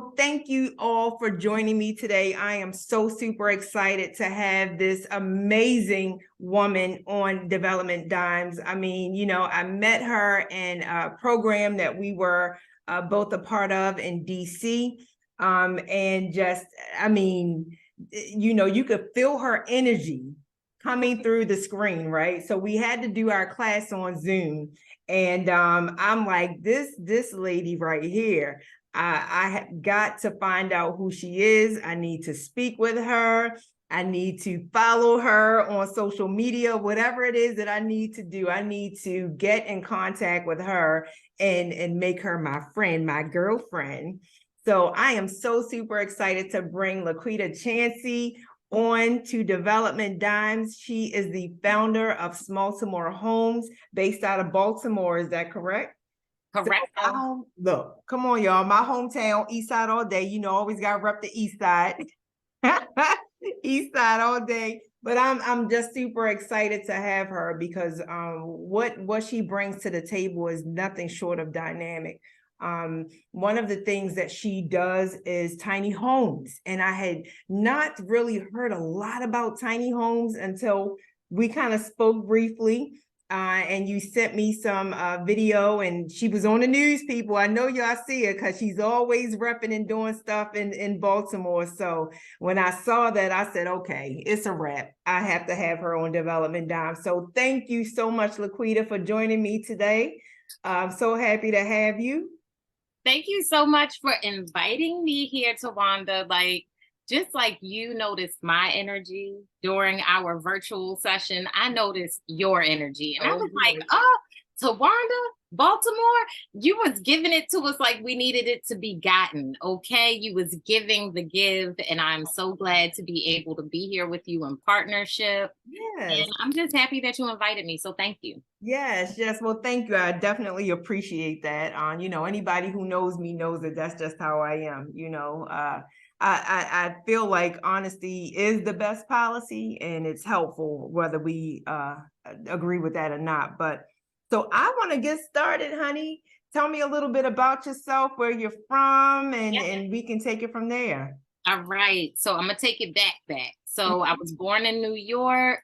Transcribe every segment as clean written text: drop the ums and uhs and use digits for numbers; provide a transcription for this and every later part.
So thank you all for joining me today. I am so super excited to have this amazing woman on Development Dimes. I mean, I met her in a program that we were both a part of in DC. And just, I mean, you could feel her energy coming through the screen, right? So we had to do our class on Zoom. And I'm like, this lady right here, I have got to find out who she is. I need to speak with her. I need to follow her on social media, whatever it is that I need to do. I need to get in contact with her and make her my friend, my girlfriend. So I am so super excited to bring LaQuida Chancey on to Development Dimes. She is the founder of Smalltimore Homes based out of Baltimore. Is that correct? Correct. So look, come on, y'all. My hometown, East Side all day. Always got to rep the East Side. East Side all day. But I'm just super excited to have her because what she brings to the table is nothing short of dynamic. One of the things that she does is tiny homes, and I had not really heard a lot about tiny homes until we kind of spoke briefly. And you sent me some video, and she was on the news, people. I know y'all see her because she's always repping and doing stuff in Baltimore. So when I saw that, I said, okay, it's a wrap. I have to have her on Development Dime. So thank you so much, LaQuida, for joining me today. I'm so happy to have you. Thank you so much for inviting me here, Tawanda. Just like you noticed my energy during our virtual session, I noticed your energy. And I was like, oh, Tawanda, Baltimore, you was giving it to us like we needed it to be gotten, okay? You was giving the give, and I'm so glad to be able to be here with you in partnership. Yes. And I'm just happy that you invited me, so thank you. Yes. Well, thank you. I definitely appreciate that. Anybody who knows me knows that that's just how I am. I feel like honesty is the best policy, and it's helpful whether we agree with that or not. But so I want to get started, honey. Tell me a little bit about yourself, where you're from, and we can take it from there. All right. So I'm gonna take it back. So I was born in New York.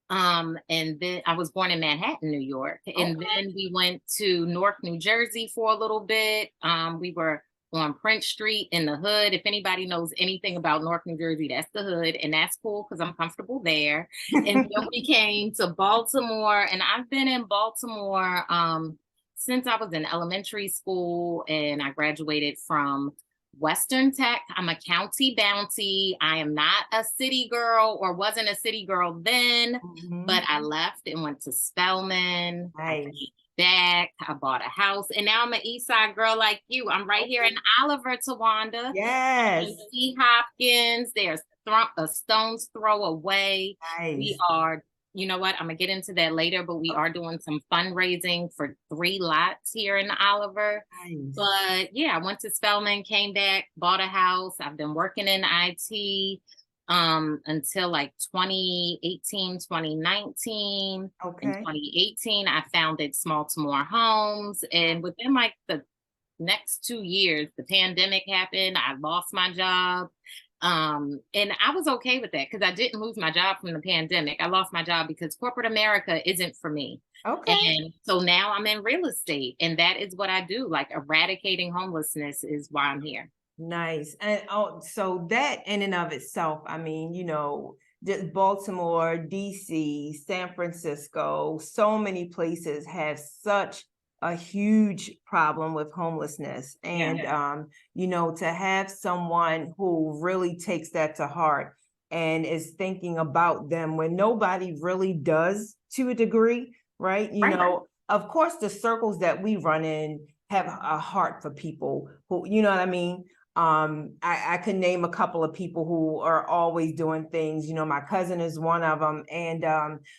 And then I was born in Manhattan, New York. And then we went to Newark, New Jersey for a little bit. We were on Prince Street in the hood. If anybody knows anything about Newark, New Jersey, that's the hood. And that's cool because I'm comfortable there. And then we came to Baltimore, and I've been in Baltimore since I was in elementary school, and I graduated from Western Tech. I'm a county bounty. I am not a city girl, or wasn't a city girl then, but I left and went to Spelman. Nice. I came back. I bought a house, and now I'm an East Side girl like you. I'm right here in Oliver, Tawanda. Yes. C. Hopkins. There's a stone's throw away. Nice. We are. You know what? I'm gonna get into that later, but we are doing some fundraising for 3 lots here in Oliver. Nice. But yeah, I went to Spelman, came back, bought a house. I've been working in IT until like 2018, 2019. Okay. In 2018, I founded Smalltimore Homes. And within like the next 2 years, the pandemic happened. I lost my job. And I was okay with that because I didn't lose my job from the pandemic. I lost my job because corporate America isn't for me. Okay. And so now I'm in real estate, and that is what I do. Like, eradicating homelessness is why I'm here. Nice. And so that in and of itself, I mean, just Baltimore, DC, San Francisco, so many places have such a huge problem with homelessness. And, to have someone who really takes that to heart and is thinking about them when nobody really does, to a degree, right? Of course, the circles that we run in have a heart for people who, you know what I mean? I could name a couple of people who are always doing things. My cousin is one of them. And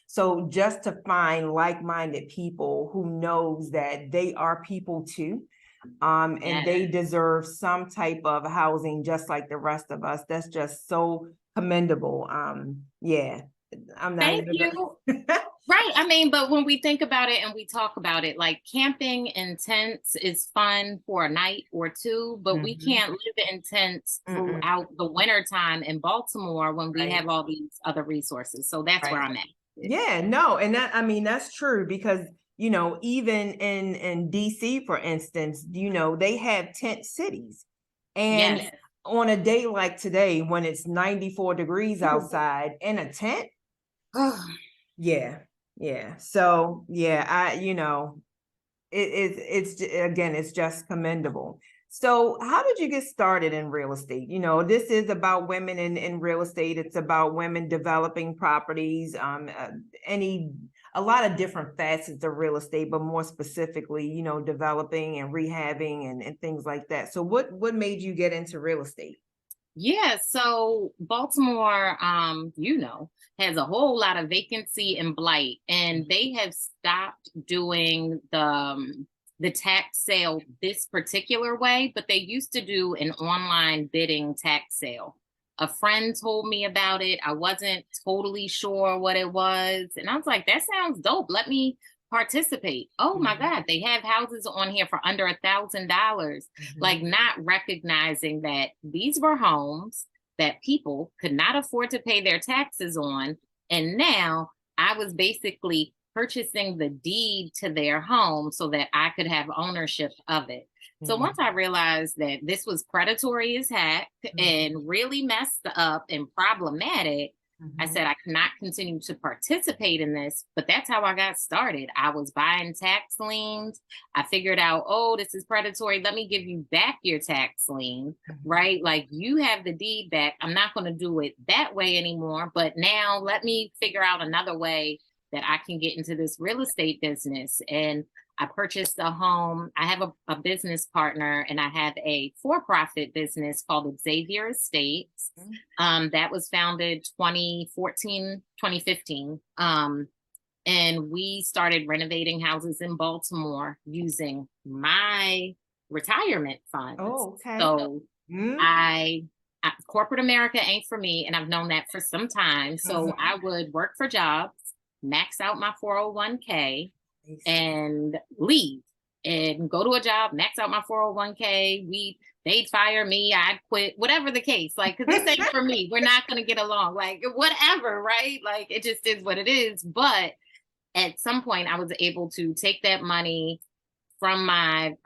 so just to find like-minded people who knows that they are people too, and they deserve some type of housing just like the rest of us, that's just so commendable. I'm not Thank you. Right. I mean, but when we think about it and we talk about it, like camping in tents is fun for a night or two, but we Mhm. can't live in tents Mm-mm. throughout the winter time in Baltimore when we Right. have all these other resources. So that's where Right. I'm at. Yeah, no, and that, I mean, that's true because, even in DC, for instance, they have tent cities. And Yes. on a day like today, when it's 94 degrees outside in a tent, yeah, yeah. So yeah, again, it's just commendable. So how did you get started in real estate? This is about women in real estate. It's about women developing properties, any a lot of different facets of real estate, but more specifically, developing and rehabbing and things like that. So what made you get into real estate? Yeah, so Baltimore, has a whole lot of vacancy and blight, and they have stopped doing the tax sale this particular way, but they used to do an online bidding tax sale. A friend told me about it. I wasn't totally sure what it was, and I was like, "That sounds dope. Let me participate." Oh my Mhm. God, they have houses on here for under $1,000, like Mhm. not recognizing that these were homes that people could not afford to pay their taxes on. And now I was basically purchasing the deed to their home so that I could have ownership of it. So once I Mhm. realized that this was predatory as heck Mhm. and really messed up and problematic, I Mhm. said I cannot continue to participate in this. But that's how I got started. I was buying tax liens. I figured out, oh, this is predatory. Let me give you back your tax lien, Mhm. right? Like you have the deed back. I'm not going to do it that way anymore. But now let me figure out another way that I can get into this real estate business. And I purchased a home. I have a business partner and I have a for profit business called Xavier Estates. Mhm. That was founded 2014, 2015. And we started renovating houses in Baltimore using my retirement funds. Oh, okay. So Mhm. corporate America ain't for me, and I've known that for some time. So Mhm. I would work for jobs, max out my 401k, Nice. and leave and go to a job, max out my 401k. They'd fire me, I'd quit, whatever the case. Like, cause this ain't for me. We're not gonna get along. Like, whatever, right? Like it just is what it is. But at some point I was able to take that money from my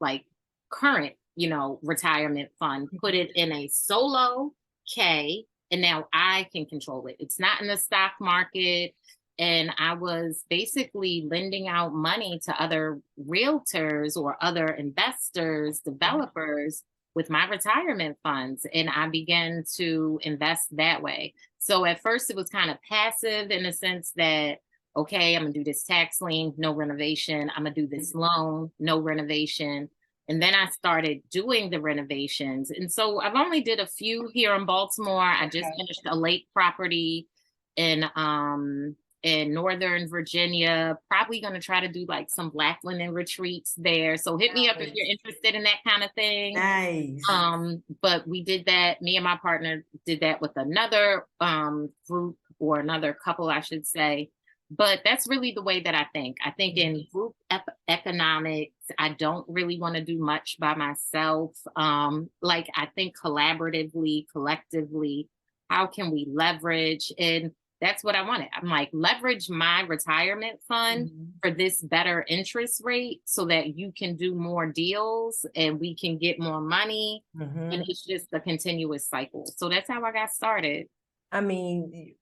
like current, retirement fund, put it in a solo K, and now I can control it. It's not in the stock market. And I was basically lending out money to other realtors or other investors, developers with my retirement funds. And I began to invest that way. So at first it was kind of passive in the sense that, okay, I'm gonna do this tax lien, no renovation. I'm gonna do this loan, no renovation. And then I started doing the renovations. And so I've only did a few here in Baltimore. I just Okay. finished a lake property in Northern Virginia. Probably gonna try to do like some black linen retreats there. So hit me up if you're Nice. interested in that kind of thing. Nice. But we did that, me and my partner did that with another group, or another couple, I should say. But that's really the way that I think. I think in group economics, I don't really want to do much by myself. Like I think collaboratively, collectively, how can we leverage? And that's what I wanted. I'm like, leverage my retirement fund Mhm. for this better interest rate so that you can do more deals and we can get more money. And Mhm. it's just a continuous cycle. So that's how I got started. I mean,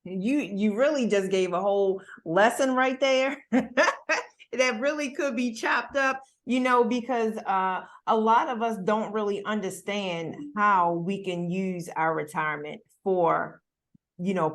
you really just gave a whole lesson right there that really could be chopped up, because a lot of us don't really understand how we can use our retirement for,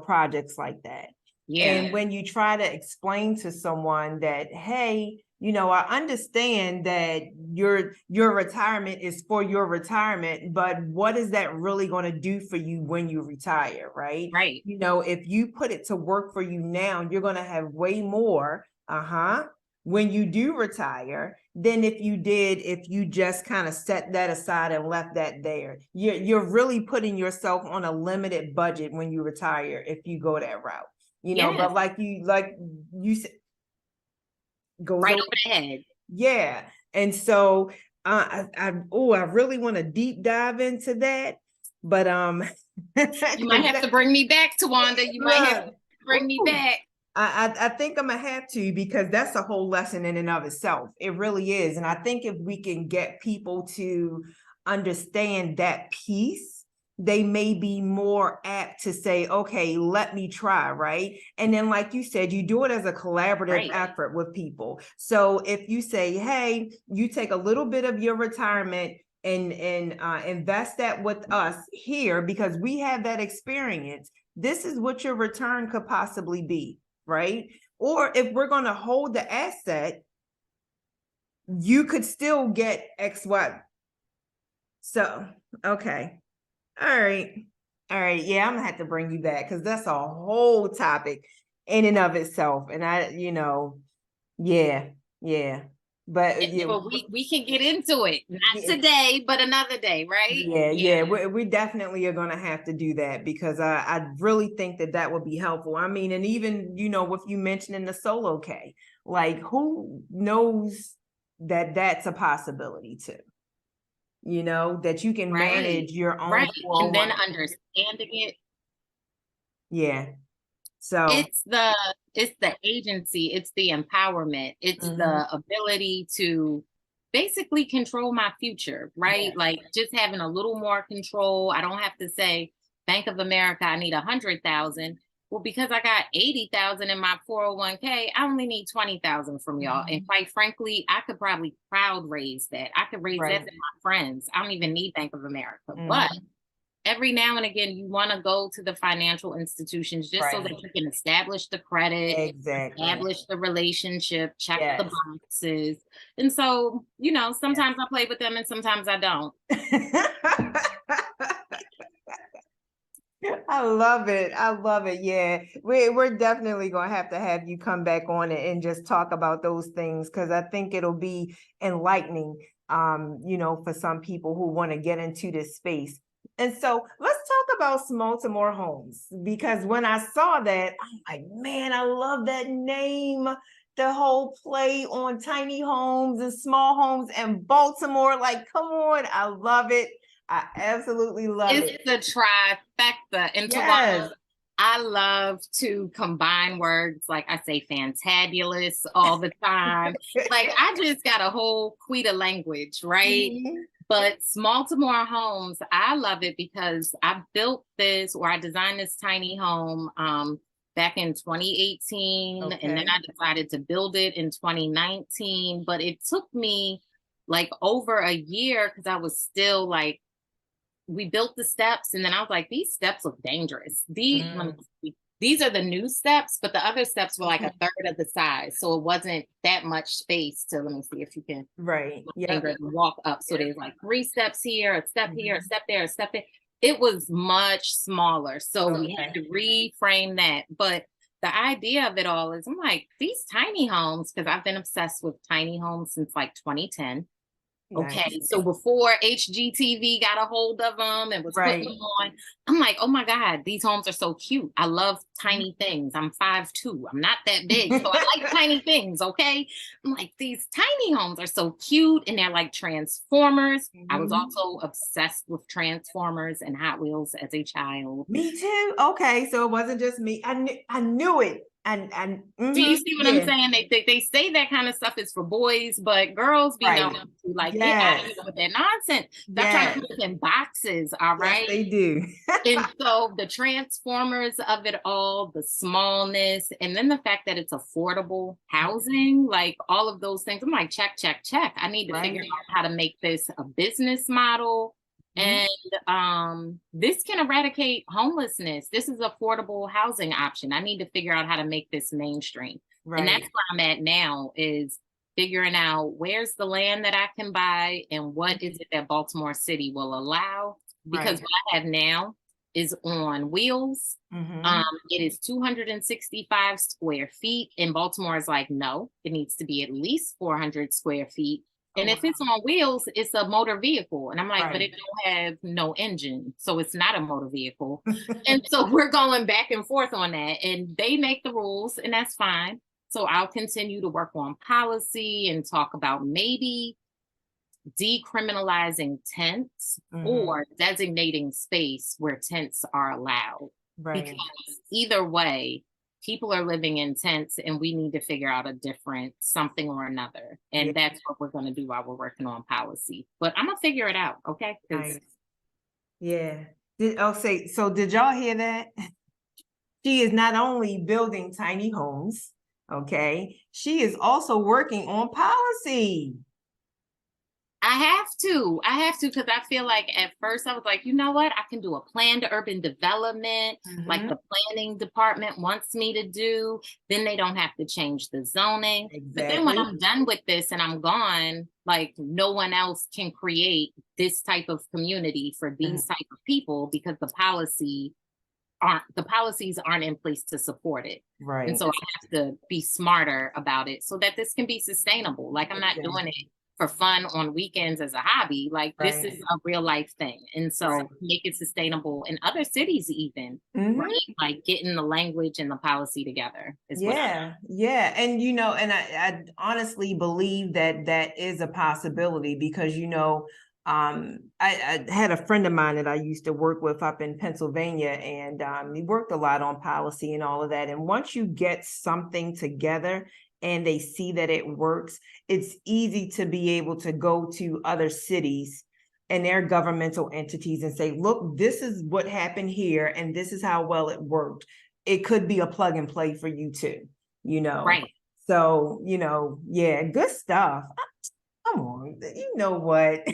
projects like that. And Yeah. when you try to explain to someone that, hey, I understand that your retirement is for your retirement, but what is that really going to do for you when you retire, right? Right. If you put it to work for you now, you're going to have way more, when you do retire than if you just kind of set that aside and left that there. You're really putting yourself on a limited budget when you retire if you go that route. you know, Yes. but like you said, goes Right over. over the head. Yeah. And so I really want to deep dive into that. But You might have to bring me back, Tawanda. You might have to bring me back. I think I'm gonna have to, because that's a whole lesson in and of itself. It really is. And I think if we can get people to understand that piece, they may be more apt to say, okay, let me try, right? And then, like you said, you do it as a collaborative effort with people. So if you say, hey, you take a little bit of your retirement and invest that with us here, because we have that experience, this is what your return could possibly be, right? Or if we're going to hold the asset, you could still get XY. So, okay. All right. All right. Yeah, I'm gonna have to bring you back, because that's a whole topic in and of itself. And yeah. But yeah, But we can get into it. Not today, but another day, right? Yeah. We definitely are gonna have to do that, because I really think that would be helpful. I mean, and even, with you mentioning the solo K, like, who knows that that's a possibility too? That you can manage your own right. And then 401. understanding it. Yeah. So It's the agency, it's the empowerment, it's the ability to basically control my future, right? Like, just having a little more control. I don't have to say, Bank of America, I need 100,000. Well, because I got 80,000 in my 401k, I only need 20,000 from y'all. And quite frankly, I could probably crowd raise that. I could raise that to my friends. I don't even need Bank of America. But every now and again, you want to go to the financial institutions just so that you can establish the credit, establish the relationship, check the boxes. And so, sometimes I play with them and sometimes I don't. I love it. I love it. Yeah, we're definitely gonna have to have you come back on it and just talk about those things, because I think it'll be enlightening, for some people who want to get into this space. And so let's talk about Smalltimore Homes, because when I saw that, I'm like, man, I love that name. The whole play on tiny homes and small homes and Baltimore. Like, come on, I love it. I absolutely love it. It's the trifecta. And Yes. I love to combine words. Like, I say fantabulous all the time. Like, I just got a whole Quita language, right? But Smalltimore Homes, I love it because I built this, or I designed this tiny home back in 2018. And then I decided to build it in 2019. But it took me like over a year, because I was still like, we built the steps, and then I was like, these steps look dangerous. These are the new steps, but the other steps were like a third of the size. So it wasn't that much space to, let me see if you can walk up. So there's like 3 steps here, a step here, a step there, a step there. It was much smaller. So we had to reframe that. But the idea of it all is, I'm like, these tiny homes, because I've been obsessed with tiny homes since like 2010. Okay, so before HGTV got a hold of them and was putting them on, I'm like, oh my God, these homes are so cute. I love tiny things. I'm 5'2". I'm not that big, so I like tiny things, okay? I'm like, these tiny homes are so cute, and they're like Transformers. I was also obsessed with Transformers and Hot Wheels as a child. Me too. Okay, so it wasn't just me. I knew it. And do you see what I'm saying? They say that kind of stuff is for boys, but girls be knowing to, like, get out of here with that nonsense. They're trying to put us in boxes, all right? Yes, they do. And so the Transformers of it all, the smallness, and then the fact that it's affordable housing, like all of those things. I'm like, check. I need to figure out how to make this a business model. And this can eradicate homelessness. This is affordable housing option. I need to figure out how to make this mainstream. And that's where I'm at now, is figuring out where's the land that I can buy and what is it that Baltimore City will allow. Because what I have now is on wheels. It is 265 square feet. And Baltimore is like, no, it needs to be at least 400 square feet. Oh, And wow. if it's on wheels, it's a motor vehicle. And I'm like, but Right. it don't have no engine. So it's not a motor vehicle. And so we're going back and forth on that. And they make the rules, and that's fine. So I'll continue to work on policy and talk about maybe decriminalizing tents Mhm. or designating space where tents are allowed. Because Right. either way, people are living in tents and we need to figure out a different something or another. Yeah. And that's what we're going to do while we're working on policy. But I'm going to figure it out. Okay. Because Nice. Yeah. So did y'all hear that? She is not only building tiny homes, okay, she is also working on policy. I have to, because I feel like at first I was like, you know what? I can do a planned urban development, like Mhm. the planning department wants me to do. Then they don't have to change the zoning. But then when Exactly. I'm done with this and I'm gone, like no one else can create this type of community for these Mhm. type of people because the policies aren't in place to support it. And Right. so I have to be smarter about it so that this can be sustainable. Like I'm not doing it for fun on weekends as a hobby. Like this Right. is a real life thing. And so Right. make it sustainable in other cities even, Mhm. right? Like getting the language and the policy together is what I'm. Yeah, yeah. And and I honestly believe that that is a possibility because I had a friend of mine that I used to work with up in Pennsylvania, and he worked a lot on policy and all of that. And once you get something together and they see that it works, it's easy to be able to go to other cities and their governmental entities and say, look, this is what happened here, and this is how well it worked. It could be a plug and play for you too, you know. Right. So, yeah, good stuff. Come on, you know what?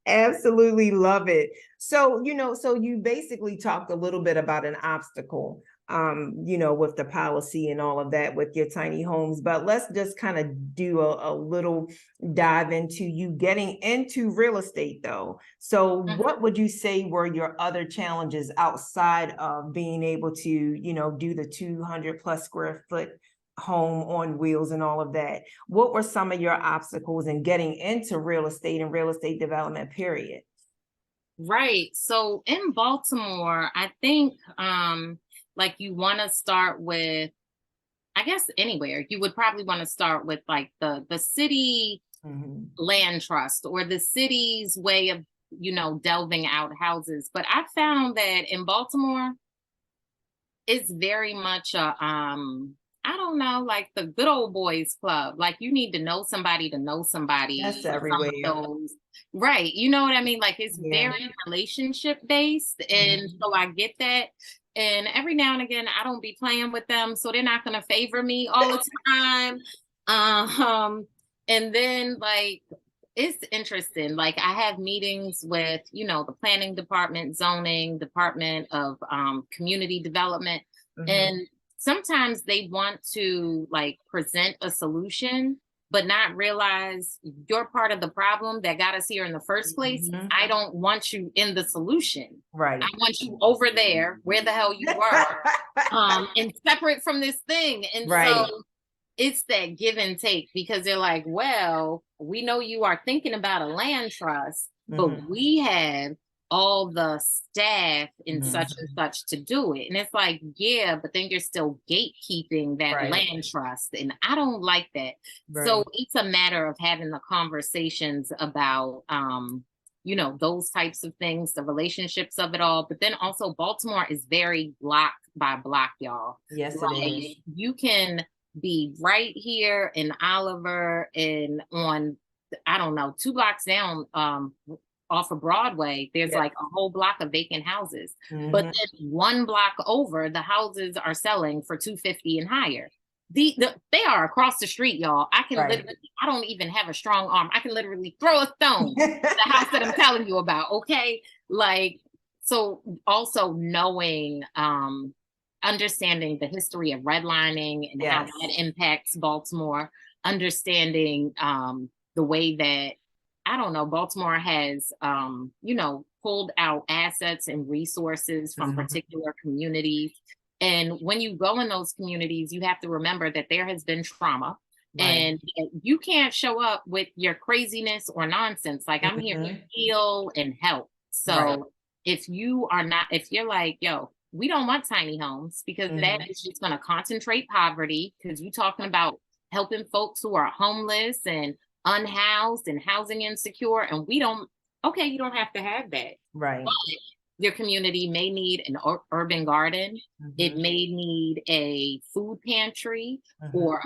Absolutely love it. So, so you basically talked a little bit about an obstacle, with the policy and all of that with your tiny homes, but let's just kind of do a little dive into you getting into real estate though. So Mhm. what would you say were your other challenges outside of being able to, do the 200 plus square foot home on wheels and all of that? What were some of your obstacles in getting into real estate and real estate development, period? Right. So in Baltimore, I think like you want to start with, I guess anywhere, you would probably want to start with like the city Mhm. land trust or the city's way of, delving out houses. But I found that in Baltimore, it's very much I don't know, like the good old boys club. Like you need to know somebody That's for some of everywhere. those. Right. You know what I mean? Like it's Yeah. very relationship based. And Mhm. so I get that. And every now and again, I don't be playing with them. So they're not gonna favor me all the time. And then like it's interesting. Like I have meetings with, the planning department, zoning, department of community development. Mhm. And sometimes they want to like present a solution, but not realize you're part of the problem that got us here in the first place. Mhm. I don't want you in the solution. I Right. want you over there where the hell you were, and separate from this thing. And so Right. it's that give and take because they're like, well, we know you are thinking about a land trust, but Mhm. we have all the staff and Mhm. such and such to do it. And it's like, yeah, but then you're still gatekeeping that Right. land trust. And I don't like that. So Right. it's a matter of having the conversations about, those types of things, the relationships of it all. But then also, Baltimore is very block by block, y'all. Yes, it Like, is. you can be right here in Oliver and on, I don't know, 2 blocks down off of Broadway, there's Yeah. like a whole block of vacant houses. But Mhm. then 1 block over, the houses are selling for 250 and higher. They are across the street, y'all. Right. I don't even have a strong arm. I can literally throw a stone at the house that I'm telling you about. Okay. Like, so also knowing, understanding the history of redlining and how Yes. that impacts Baltimore, understanding the way that, I don't know, Baltimore has, pulled out assets and resources from Mhm. particular communities. And when you go in those communities, you have to remember that there has been trauma. Right. And you can't show up with your craziness or nonsense. Like, I'm here to Mhm. heal and help. Right. So if you are not, if you're like, yo, we don't want tiny homes because that Mhm. is just going to concentrate poverty, because you're talking about helping folks who are homeless and unhoused and housing insecure. And we don't, okay, you don't have to have that. Right. Your community may need an urban garden. It Mhm. may need a food pantry Mhm. or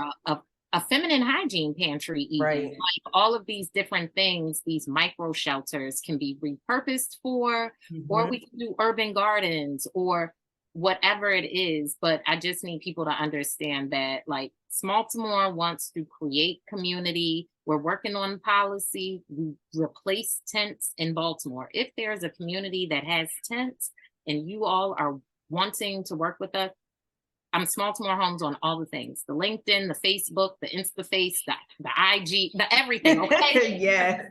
a feminine hygiene pantry, even. Right. Like, all of these different things, these micro shelters can be repurposed for, or Mhm. we can do urban gardens or whatever it is. But I just need people to understand that, like, Smalltimore wants to create community. We're working on policy. We replace tents in Baltimore. If there's a community that has tents and you all are wanting to work with us, I'm Smalltimore Homes on all the things: the LinkedIn, the Facebook, the InstaFace, the IG, the everything. Okay. Yes.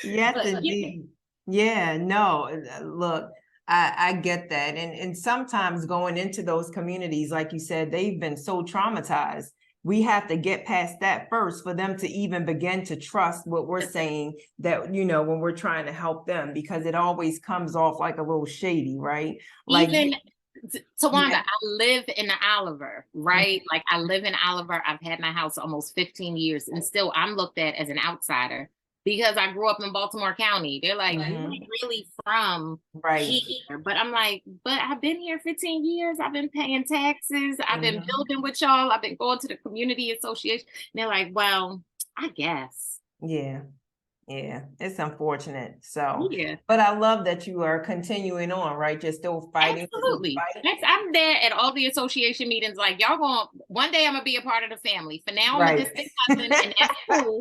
Yes, But indeed. Yeah, no, look, I get that. And sometimes going into those communities, like you said, they've been so traumatized. We have to get past that first for them to even begin to trust what we're saying, that, when we're trying to help them, because it always comes off like a little shady, right? Like, even Tawanda, yeah. I live in the Oliver, right? Mhm. Like, I live in Oliver. I've had my house almost 15 years, and still I'm looked at as an outsider because I grew up in Baltimore County. They're like, you Mhm. ain't really from Right. here. But I'm like, but I've been here 15 years. I've been paying taxes. I've been Mhm. building with y'all. I've been going to the community association. And they're like, well, I guess. Yeah. Yeah, it's unfortunate. So, Yeah. but I love that you are continuing on, right? You're still fighting for the Absolutely. fight. I'm there at all the association meetings. Like, y'all going, one day I'm gonna be a part of the family. For now, I'm a Right. distant cousin, and that's cool.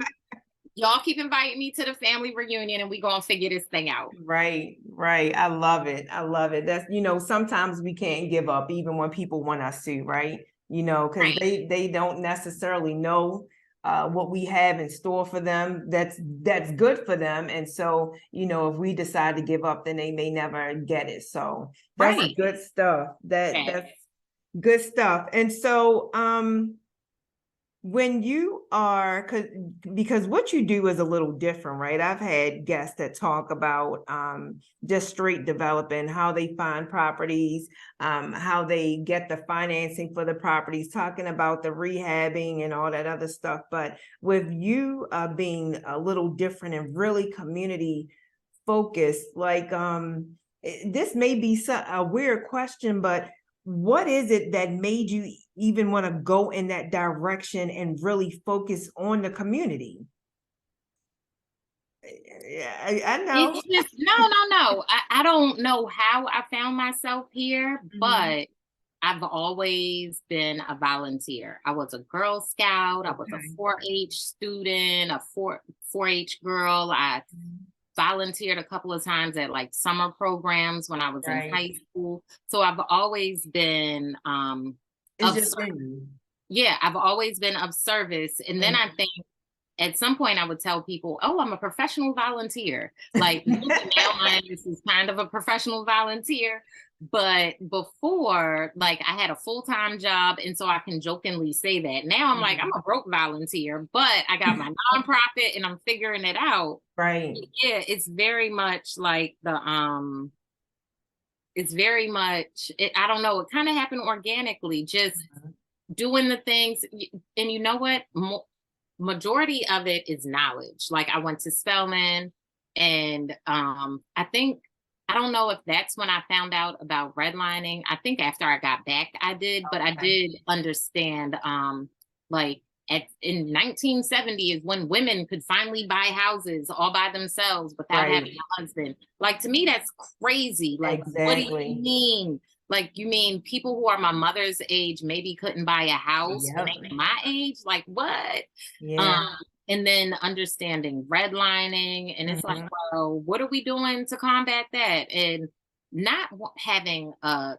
Y'all keep inviting me to the family reunion, and we gonna figure this thing out. Right, right. I love it. I love it. That's, sometimes we can't give up even when people want us to, right? Because Right. they don't necessarily know what we have in store for them. That's good for them. And so, if we decide to give up, then they may never get it. So that's Right. good stuff. Right. That's good stuff. And so, when you are, because what you do is a little different, right? I've had guests that talk about just straight developing, how they find properties, how they get the financing for the properties, talking about the rehabbing and all that other stuff. But with you being a little different and really community focused, like, this may be a weird question, but what is it that made you even want to go in that direction and really focus on the community? Yeah, I know. It's just no. I don't know how I found myself here, Mhm. but I've always been a volunteer. I was a Girl Scout. I was a Okay. 4-H student, a 4-H girl. I Mhm. volunteered a couple of times at, like, summer programs when I was in Right. high school. So I've always been It's of just in you. yeah, I've always been of service. And then I Mhm. think at some point I would tell people, "Oh, I'm a professional volunteer." Like, maybe now my ass is kind of a professional volunteer, but before, like, I had a full-time job, and so I can jokingly say that. Now I'm like, I'm Mhm. a broke volunteer, but I got my nonprofit and I'm figuring it out. Right. Yeah, it's very much like it's very much I don't know, it kind of happened organically, just Mhm. doing the things. And you know what? Majority of it is knowledge. Like, I went to Spelman, and I think, I don't know if that's when I found out about redlining. I think after I got back I did, but I Okay. did understand, like, in 1970 is when women could finally buy houses all by themselves without having Right. a husband. Like, to me that's crazy. Like, what do you Exactly. mean? Like, you mean people who are my mother's age maybe couldn't buy a house when they Yep. were my age? Like, what? Yeah. Um, and then understanding redlining, and it's like, Mhm. well, what are we doing to combat that? And not having a,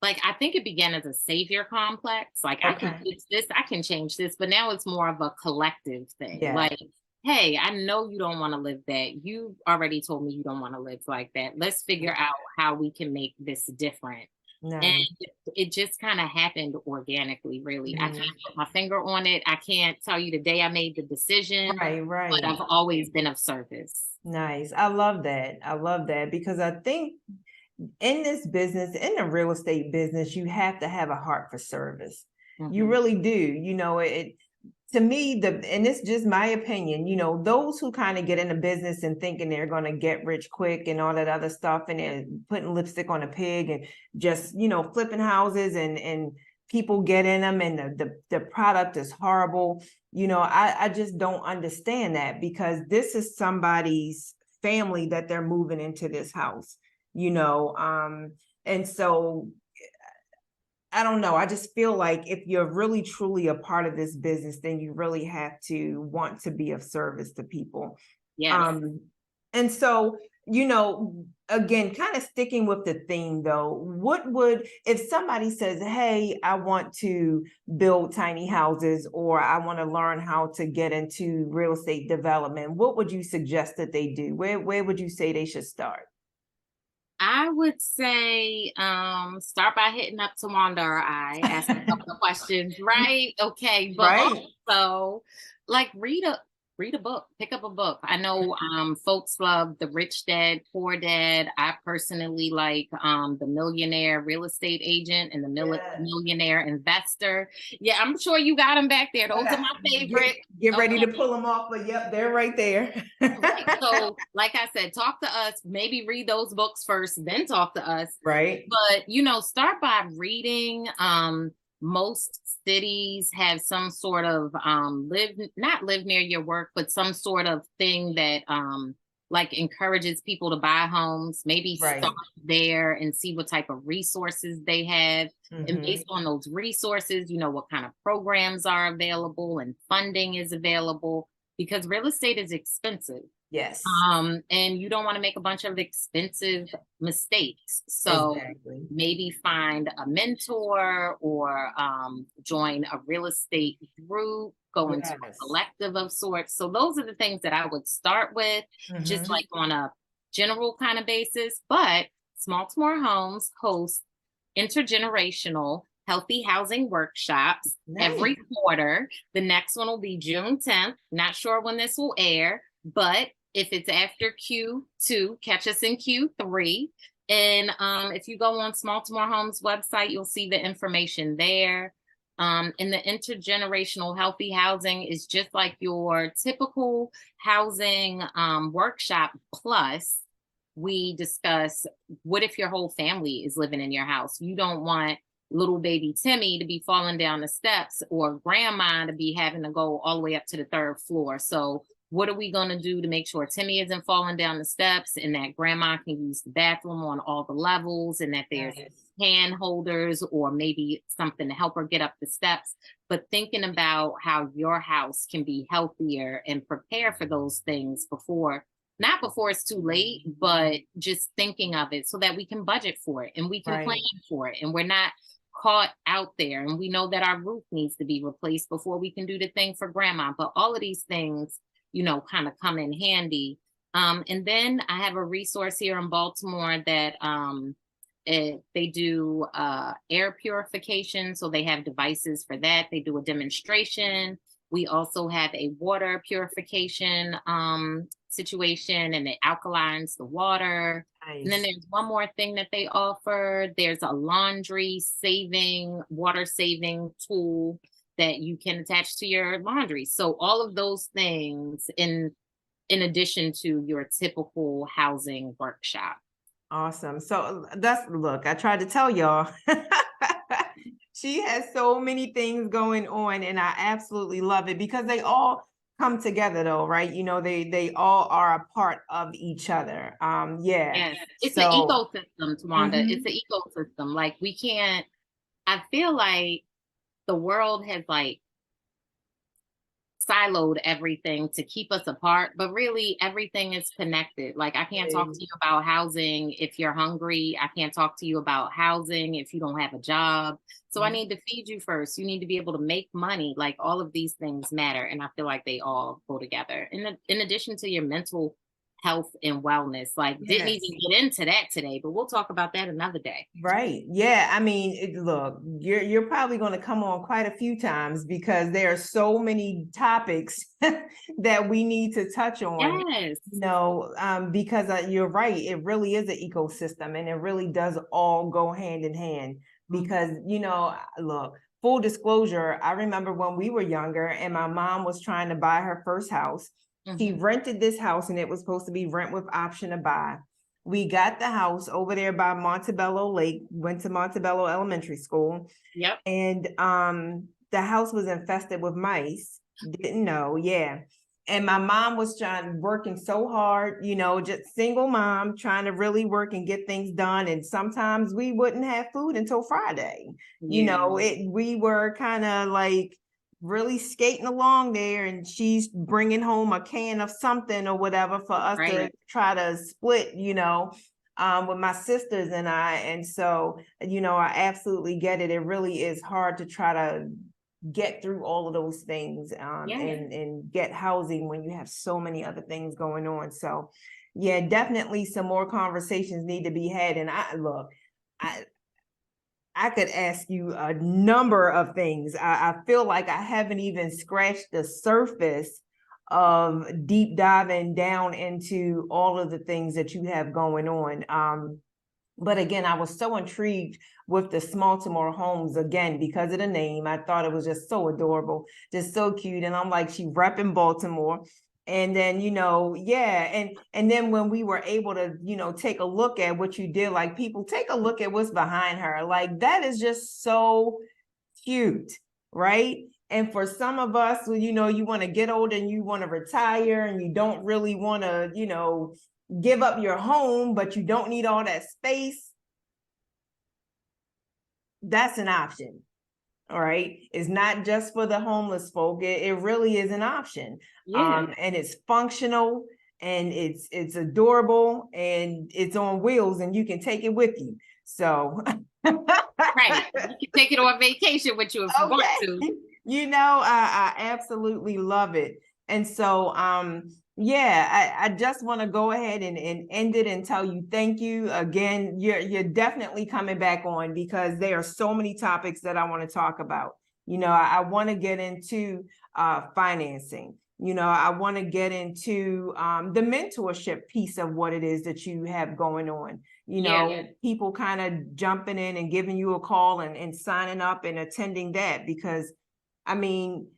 like, I think it began as a savior complex. Like, I can Okay. fix this, I can change this, but now it's more of a collective thing. Yeah. Like, hey, I know you don't want to live that. You already told me you don't want to live like that. Let's figure out how we can make this different. And Nice. it just kind of happened organically, really. I Mm. can't put my finger on it. I can't tell you the day I made the decision, Right, but right. I've always been of service. Nice. I love that. I love that because I think in this business, in the real estate business, you have to have a heart for service. You Mhm. really do. It to me, and it's just my opinion, those who kind of get into business and thinking they're going to get rich quick and all that other stuff, and they're putting lipstick on a pig and just, flipping houses and people get in them and the product is horrible. I just don't understand that because this is somebody's family that they're moving into this house, and so I don't know. I just feel like if you're really truly a part of this business, then you really have to want to be of service to people. Yes. And so, again, kind of sticking with the theme though, if somebody says, hey, I want to build tiny houses or I want to learn how to get into real estate development, what would you suggest that they do? Where would you say they should start? I would say start by hitting up Tawanda or I, ask a couple of questions, right? Okay. But Right. also like read a book, pick up a book. I know folks love The Rich Dad, Poor Dad. I personally like The Millionaire Real Estate Agent and The Yeah. Millionaire Investor. Yeah, I'm sure you got them back there. I Those are got my get favorite. get ready Okay. to pull them off, but yep, they're right there. Right. So, like I said, talk to us, maybe read those books first, then talk to us. Right. But, start by reading. Most cities have some sort of not live near your work, but some sort of thing that like encourages people to buy homes. Maybe start Right. there and see what type of resources they have. And Hmm. based on those resources, what kind of programs are available and funding is available because real estate is expensive. Yes. And you don't want to make a bunch of expensive mistakes. So Exactly. maybe find a mentor or join a real estate group, go into a Yes. collective of sorts. So those are the things that I would start with, just Hmm. like on a general kind of basis. But Smalltimore Homes hosts intergenerational healthy housing workshops Nice. every quarter. The next one will be June 10th. Not sure when this will air, but if it's after Q2, catch us in Q3. And if you go on Smalltimore Homes website, you'll see the information there. And the intergenerational healthy housing is just like your typical housing workshop. Plus, we discuss what if your whole family is living in your house? You don't want little baby Timmy to be falling down the steps or grandma to be having to go all the way up to the third floor. So what are we going to do to make sure Timmy isn't falling down the steps and that grandma can use the bathroom on all the levels and that there's Nice. hand holders or maybe something to help her get up the steps? But thinking about how your house can be healthier and prepare for those things not before it's too late, but just thinking of it so that we can budget for it and we can plan Right. for it and we're not caught out there. And we know that our roof needs to be replaced before we can do the thing for grandma. But all of these things, kind of come in handy. And then I have a resource here in Baltimore that they do air purification. So they have devices for that. They do a demonstration. We also have a water purification situation and it alkalines the water. And then Nice. there's one more thing that they offer. There's a laundry saving, water saving tool that you can attach to your laundry. So all of those things in addition to your typical housing workshop. Awesome. So look, I tried to tell y'all. She has so many things going on, and I absolutely love it because they all come together though, right? They all are a part of each other. Yeah. Yes, it's an So ecosystem, Tawanda. It's mhm. an ecosystem. Like we can't. I feel like the world has like siloed everything to keep us apart, but really everything is connected. Like I can't talk to you about housing if you're hungry. I can't talk to you about housing if you don't have a job. So I Mhm. need to feed you first. You need to be able to make money. Like all of these things matter, and I feel like they all go together. In addition to your mental health and wellness. Like, didn't Yes. even get into that today, but we'll talk about that another day. Right. Yeah. I mean, look, you're probably going to come on quite a few times because there are so many topics that we need to touch on. Yes. Because you're right. It really is an ecosystem, and it really does all go hand in hand. Because look, full disclosure, I remember when we were younger, and my mom was trying to buy her first house. She rented this house, and it was supposed to be rent with option to buy. We got the house over there by Montebello Lake, went to Montebello Elementary School. Yep. And the house was infested with mice. Didn't know, yeah. And my mom was working so hard, just single mom, trying to really work and get things done. And sometimes we wouldn't have food until Friday. Yeah. We were kind of like really skating along there, and she's bringing home a can of something or whatever for us to try to split, with my sisters and I. And so, I absolutely get it. It really is hard to try to get through all of those things and get housing when you have so many other things going on. So yeah, definitely some more conversations need to be had. And I could ask you a number of things. I feel like I haven't even scratched the surface of deep diving down into all of the things that you have going on. But again, I was so intrigued with the Smalltimore homes again because of the name. I thought it was just so adorable, just so cute. And I'm like, she repping Baltimore. And then, and then when we were able to, take a look at what you did, like, people take a look at what's behind her. Like, that is just so cute, right? And for some of us, you want to get older and you want to retire and you don't really want to, give up your home, but you don't need all that space. That's an option. All right. It's not just for the homeless folk. It really is an option. Yeah. And it's functional, and it's adorable, and it's on wheels, and you can take it with you. So right. You can take it on vacation with you if you want to. I absolutely love it. And so I just want to go ahead and end it and tell you thank you again. You're definitely coming back on because there are so many topics that I want to talk about. I want to get into financing. I want to get into the mentorship piece of what it is that you have going on. People kind of jumping in and giving you a call and signing up and attending that, because I mean,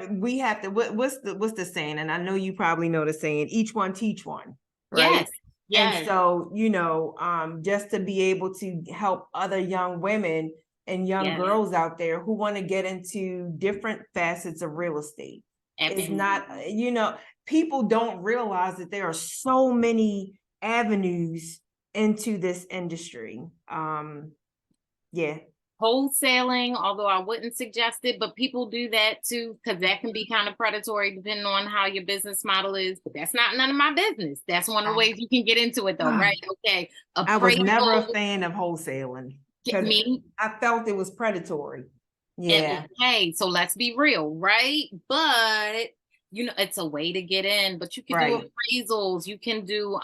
we have to, what's the saying? And I know you probably know the saying, each one teach one, right? Yes. And so, just to be able to help other young women and young girls out there who want to get into different facets of real estate. It's not, people don't realize that there are so many avenues into this industry. Wholesaling, although I wouldn't suggest it, but people do that too, because that can be kind of predatory depending on how your business model is. But that's not none of my business. That's one of the ways you can get into it, though, right? Okay. I was never a fan of wholesaling. Me? I felt it was predatory. Yeah. Okay, so let's be real, right? But it's a way to get in, but you can do appraisals. You can do,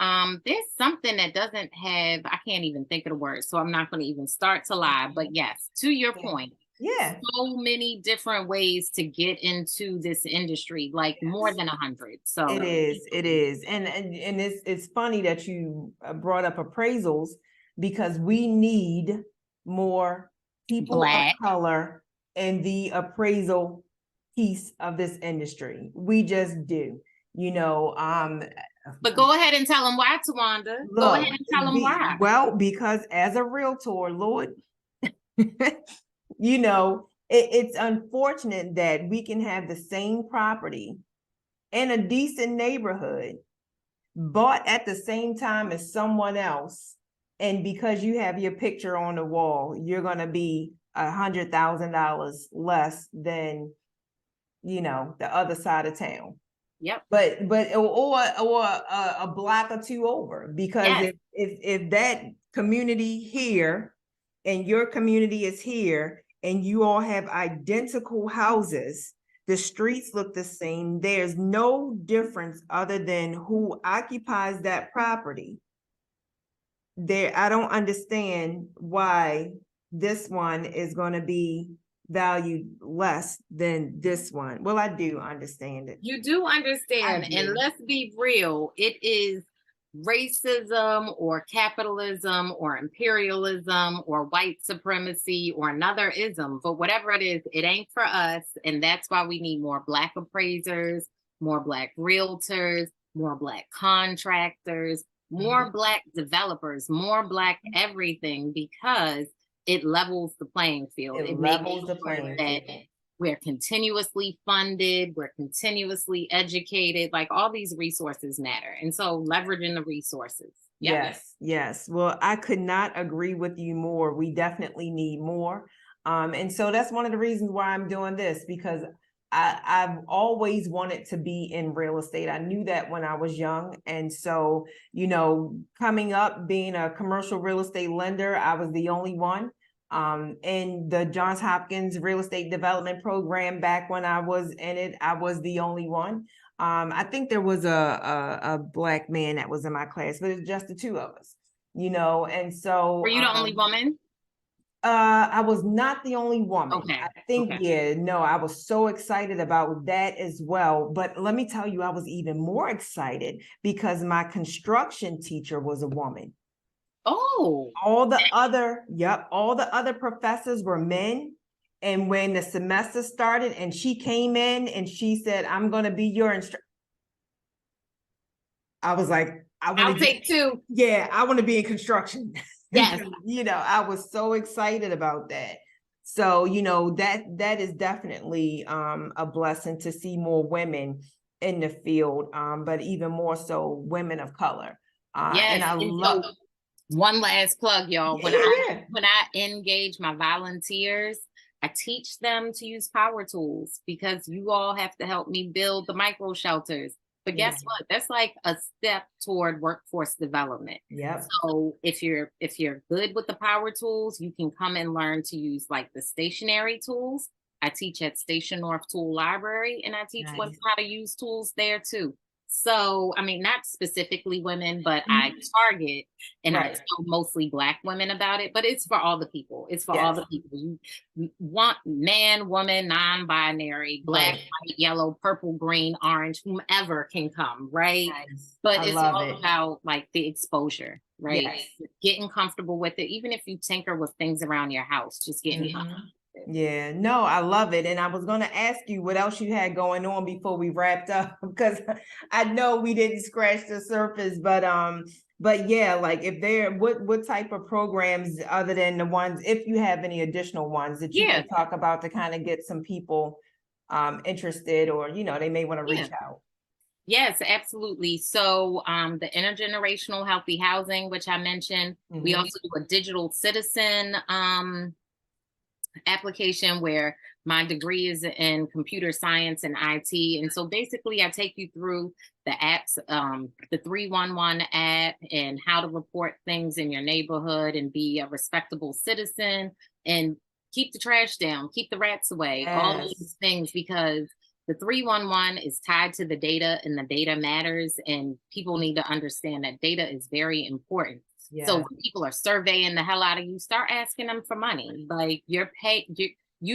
there's something that doesn't have, I can't even think of the word, so I'm not going to even start to lie. But yes, to your point, so many different ways to get into this industry, like more than 100. So it is. And it's funny that you brought up appraisals, because we need more people of color in the appraisal piece of this industry. We just do, but go ahead and tell them why, Tawanda. Go ahead and tell them why. Well, because as a realtor, Lord, it's unfortunate that we can have the same property in a decent neighborhood bought at the same time as someone else, and because you have your picture on the wall, you're going to be $100,000 less than the other side of town. Yep. But or a block or two over, because if that community here and your community is here and you all have identical houses, The streets look the same. There's no difference other than who occupies that property. There, I don't understand why this one is going to be valued less than this one. Well, I do understand it. You do understand, and let's be real, it is racism or capitalism or imperialism or white supremacy or another ism, but whatever it is, it ain't for us. And that's why we need more Black appraisers, more Black realtors, more Black contractors, more Black developers, more Black everything, because it levels the playing field. It levels the playing field. We're continuously funded, we're continuously educated, like all these resources matter. And so leveraging the resources. Yep. Yes. Well, I could not agree with you more. We definitely need more. And so that's one of the reasons why I'm doing this, because I've always wanted to be in real estate. I knew that when I was young. And so, you know, coming up, being a commercial real estate lender, I was the only one. In the Johns Hopkins real estate development program, back when I was in it, I was the only one. I think there was a Black man that was in my class, but it's just the two of us, you know. And so were you the only woman? I was not the only woman. Okay. I think, I was so excited about that as well. But let me tell you, I was even more excited because my construction teacher was a woman. Oh, all the other professors were men. And when the semester started and she came in and she said, I'm going to be your instructor, I was like, I'll take two. Yeah, I want to be in construction. Yes. You know, I was so excited about that. So, you know, that is definitely a blessing to see more women in the field, but even more so women of color. And I love. One last plug, y'all. When I engage my volunteers, I teach them to use power tools, because you all have to help me build the micro shelters. But guess what? That's like a step toward workforce development. Yep. So if you're good with the power tools, you can come and learn to use like the stationary tools. I teach at Station North Tool Library, and I teach women how to use tools there too. So, I mean, not specifically women, but I target and I tell mostly Black women about it, but it's for all the people. It's for all the people. You want man, woman, non-binary, Black, white, yellow, purple, green, orange, whomever can come, right? But it's all about like the exposure, right? Getting comfortable with it, even if you tinker with things around your house, just getting comfortable. Yeah, no, I love it. And I was going to ask you what else you had going on before we wrapped up, because I know we didn't scratch the surface, but yeah, like if there, what type of programs other than the ones, if you have any additional ones that you can talk about to kind of get some people interested, or, you know, they may want to reach out. Yes, absolutely. So the intergenerational healthy housing, which I mentioned, we also do a digital citizen application where my degree is in computer science and IT. And so basically I take you through the apps, the 311 app, and how to report things in your neighborhood and be a respectable citizen and keep the trash down, keep the rats away, all these things, because the 311 is tied to the data, and the data matters, and people need to understand that data is very important. So when people are surveying the hell out of you, start asking them for money. Like, you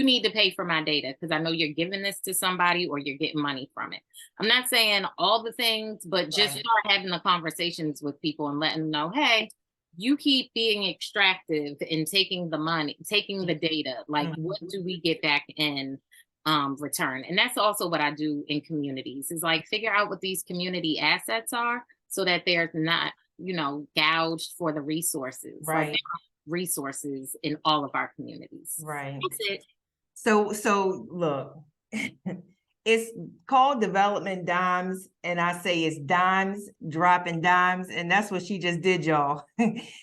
need to pay for my data, because I know you're giving this to somebody or you're getting money from it. I'm not saying all the things, but just start having the conversations with people and letting them know, hey, you keep being extractive and taking the money, taking the data. Like, what do we get back in return? And that's also what I do in communities, is like figure out what these community assets are, so that there's not, you know, gouged for the resources. Like, resources in all of our communities. That's it. So look, it's called Development Dimes, and I say it's dimes, dropping dimes, and that's what she just did, y'all.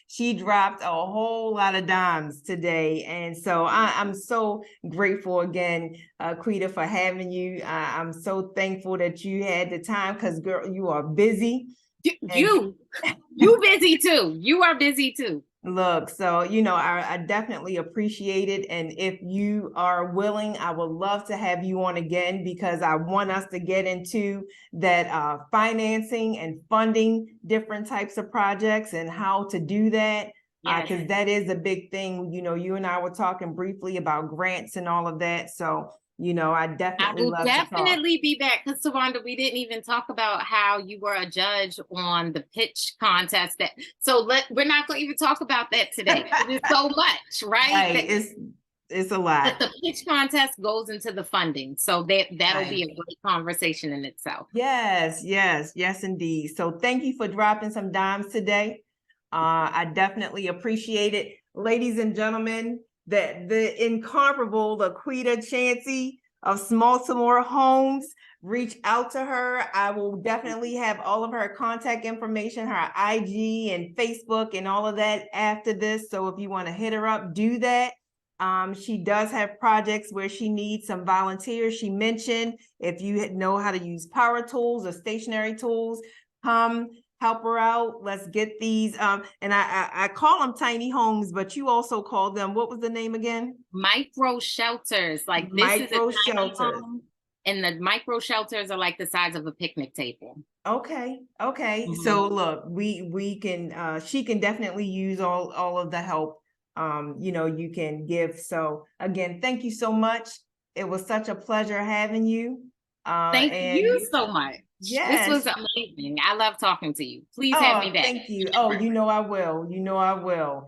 She dropped a whole lot of dimes today, and so I'm so grateful again, LaQuida, for having you. I'm so thankful that you had the time, because girl, you are busy. You busy too. You are busy too. Look, so, I definitely appreciate it. And if you are willing, I would love to have you on again because I want us to get into that financing and funding different types of projects and how to do that. Yes. Because that is a big thing. You and I were talking briefly about grants and all of that. So, I I definitely will love to talk. definitely be back because Tawanda, we didn't even talk about how you were a judge on the pitch contest. We're not going to even talk about that today. It's so much, right? Right. It's a But lot. the pitch contest goes into the funding, so that'll be Right. a great conversation in itself. Yes, indeed. So thank you for dropping some dimes today. I definitely appreciate it. Ladies and gentlemen, the incomparable LaQuida Chancey of Smalltimore Homes, reach out to her. I will definitely have all of her contact information, her IG and Facebook and all of that after this. So if you want to hit her up, do that. She does have projects where she needs some volunteers. She mentioned if you know how to use power tools or stationary tools, come help her out. Let's get these. And I call them tiny homes, but you also call them, what was the name again? Micro shelters. Like this is a Micro tiny shelters. home, and the micro shelters are like the size of a picnic table. Okay. Mhm. So look, we can she can definitely use all of the help you can give. So again, thank you so much. It was such a pleasure having you. Thank And you so much. This yes. was amazing. I love talking to you. Please have me Oh, back. thank you. Oh, I will. I will.